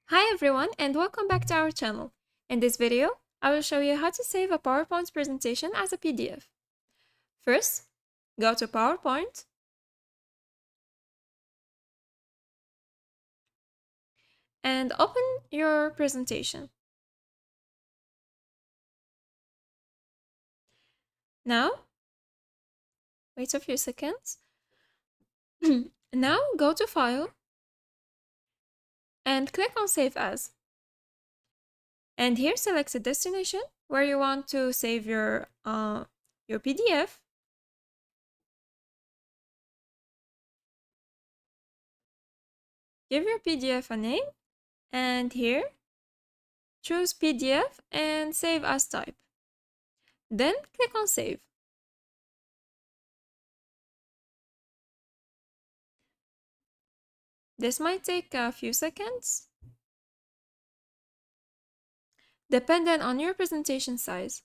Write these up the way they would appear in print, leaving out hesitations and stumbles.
Hi everyone and welcome back to our channel. In this video, I will show you how to save a PowerPoint presentation as a PDF. First, go to PowerPoint and open your presentation. Now, wait a few seconds. Now go to File and click on Save As. And here select the destination where you want to save your PDF. Give your PDF a name and here choose PDF and Save As type. Then click on Save. This might take a few seconds, depending on your presentation size.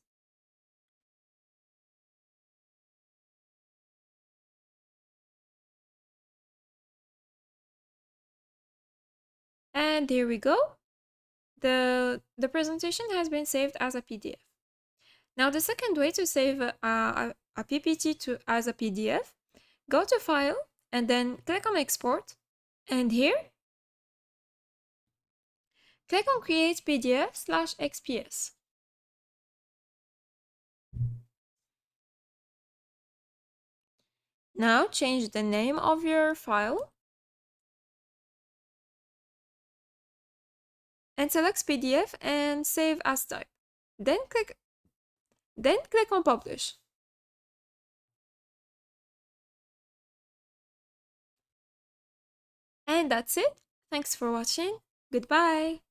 And here we go. The presentation has been saved as a PDF. Now the second way to save a PPT as a PDF, go to File and then click on Export. And here, click on Create PDF/XPS. Now change the name of your file and select PDF and save as type. Then click on Publish. And that's it. Thanks for watching. Goodbye.